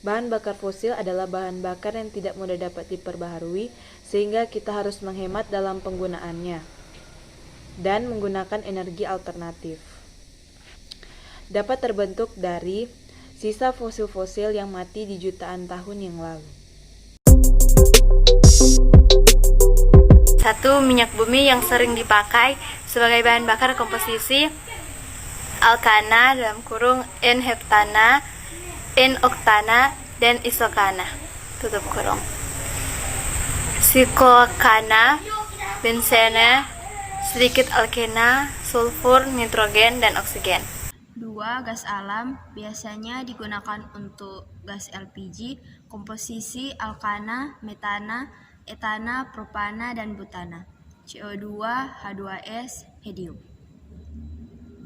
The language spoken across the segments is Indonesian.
Bahan bakar fosil adalah bahan bakar yang tidak mudah dapat diperbaharui, sehingga kita harus menghemat dalam penggunaannya dan menggunakan energi alternatif. Dapat terbentuk dari sisa fosil-fosil yang mati di jutaan tahun yang lalu. 1. Minyak bumi yang sering dipakai sebagai bahan bakar komposisi alkana N-heptana, N-oktana, dan isokana tutup kurung. Siklokana, bensena, sedikit alkena, sulfur, nitrogen, dan oksigen. 2. Gas alam biasanya digunakan untuk gas LPG, komposisi alkana, metana, etana, propana, dan butana, CO2, H2S, helium.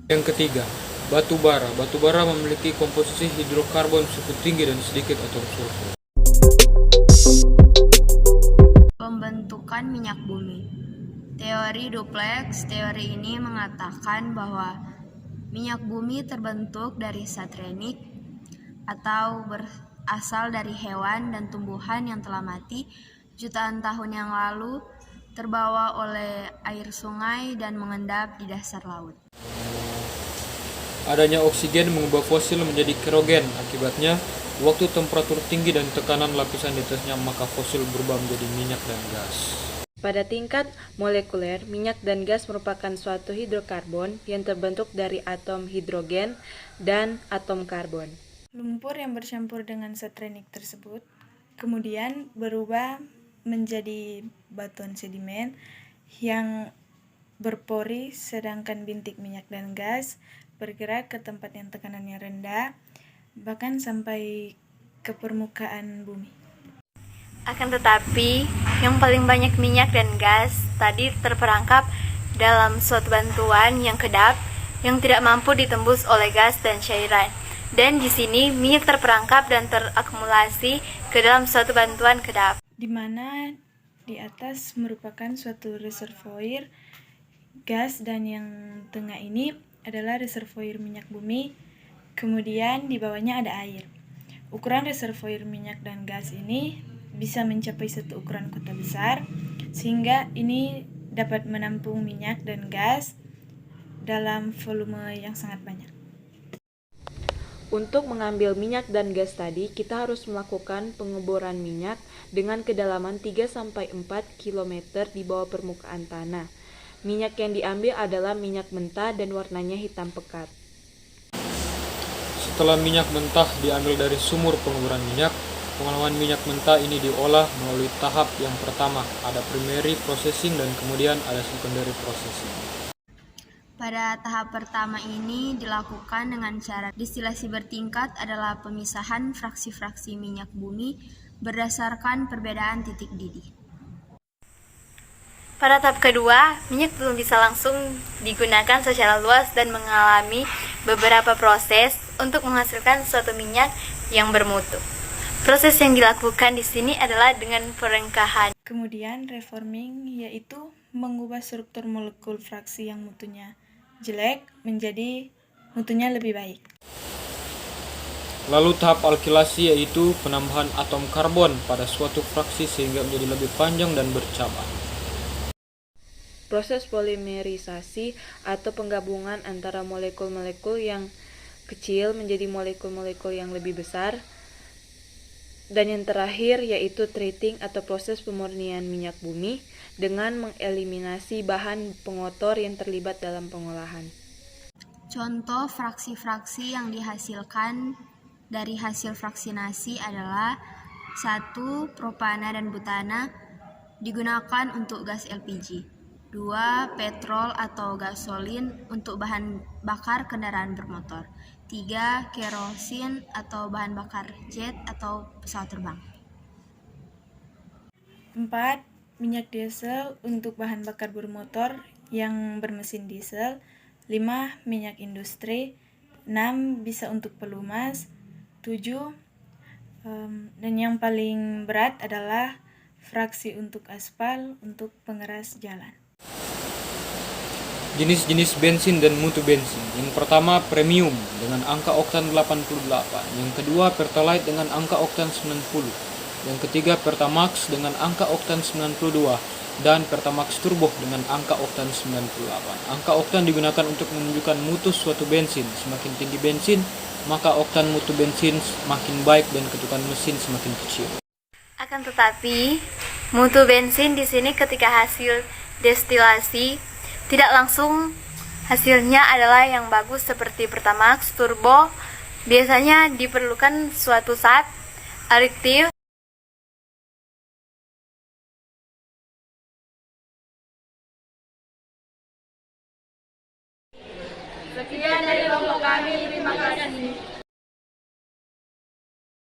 Yang ketiga, batu bara. Batu bara memiliki komposisi hidrokarbon cukup tinggi dan sedikit atom sulfur. Pembentukan minyak bumi. Teori duplex. Teori ini mengatakan bahwa minyak bumi terbentuk dari satrinik atau berasal dari hewan dan tumbuhan yang telah mati jutaan tahun yang lalu, terbawa oleh air sungai dan mengendap di dasar laut. Adanya oksigen mengubah fosil menjadi kerogen. Akibatnya, waktu temperatur tinggi dan tekanan lapisan di atasnya, maka fosil berubah menjadi minyak dan gas. Pada tingkat molekuler, minyak dan gas merupakan suatu hidrokarbon yang terbentuk dari atom hidrogen dan atom karbon. Lumpur yang bercampur dengan satrinik tersebut kemudian berubah menjadi batuan sedimen yang berpori, sedangkan bintik minyak dan gas bergerak ke tempat yang tekanannya rendah, bahkan sampai ke permukaan bumi. Akan tetapi, yang paling banyak minyak dan gas tadi terperangkap dalam suatu bantuan yang kedap yang tidak mampu ditembus oleh gas dan cairan. Dan di sini minyak terperangkap dan terakumulasi ke dalam suatu bantuan kedap, di mana di atas merupakan suatu reservoir gas dan yang tengah ini adalah reservoir minyak bumi, kemudian di bawahnya ada air. Ukuran reservoir minyak dan gas ini bisa mencapai satu ukuran kota besar, sehingga ini dapat menampung minyak dan gas dalam volume yang sangat banyak. Untuk mengambil minyak dan gas tadi, kita harus melakukan pengeboran minyak dengan kedalaman 3-4 km di bawah permukaan tanah. Minyak yang diambil adalah minyak mentah dan warnanya hitam pekat. Setelah minyak mentah diambil dari sumur pengeboran minyak, pengolahan minyak mentah ini diolah melalui tahap yang pertama, ada primary processing dan kemudian ada secondary processing. Pada tahap pertama ini dilakukan dengan cara distilasi bertingkat adalah pemisahan fraksi-fraksi minyak bumi berdasarkan perbedaan titik didih. Pada tahap kedua, minyak belum bisa langsung digunakan secara luas dan mengalami beberapa proses untuk menghasilkan suatu minyak yang bermutu. Proses yang dilakukan di sini adalah dengan perengkahan. Kemudian reforming, yaitu mengubah struktur molekul fraksi yang mutunya jelek menjadi mutunya lebih baik. Lalu tahap alkilasi, yaitu penambahan atom karbon pada suatu fraksi sehingga menjadi lebih panjang dan bercabang. Proses polimerisasi atau penggabungan antara molekul-molekul yang kecil menjadi molekul-molekul yang lebih besar. Dan yang terakhir yaitu treating atau proses pemurnian minyak bumi dengan mengeliminasi bahan pengotor yang terlibat dalam pengolahan. Contoh fraksi-fraksi yang dihasilkan dari hasil fraksinasi adalah 1. Propana dan butana digunakan untuk gas LPG. 2. Petrol atau gasolin untuk bahan bakar kendaraan bermotor. 3. Kerosin atau bahan bakar jet atau pesawat terbang. 4. Minyak diesel untuk bahan bakar bermotor yang bermesin diesel. 5. Minyak industri. 6. Bisa untuk pelumas. 7. Dan yang paling berat adalah fraksi untuk aspal untuk pengeras jalan. Jenis-jenis bensin dan mutu bensin. Yang pertama premium dengan angka oktan 88. Yang kedua pertalite dengan angka oktan 90. Yang ketiga pertamax dengan angka oktan 92. Dan pertamax turbo dengan angka oktan 98. Angka oktan digunakan untuk menunjukkan mutu suatu bensin. Semakin tinggi bensin, maka oktan mutu bensin semakin baik dan ketukan mesin semakin kecil. Akan tetapi, mutu bensin di sini ketika hasil destilasi tidak langsung hasilnya adalah yang bagus seperti Pertamax, Turbo. Biasanya diperlukan suatu saat adiktif. Sekian dari kelompok kami, terima kasih.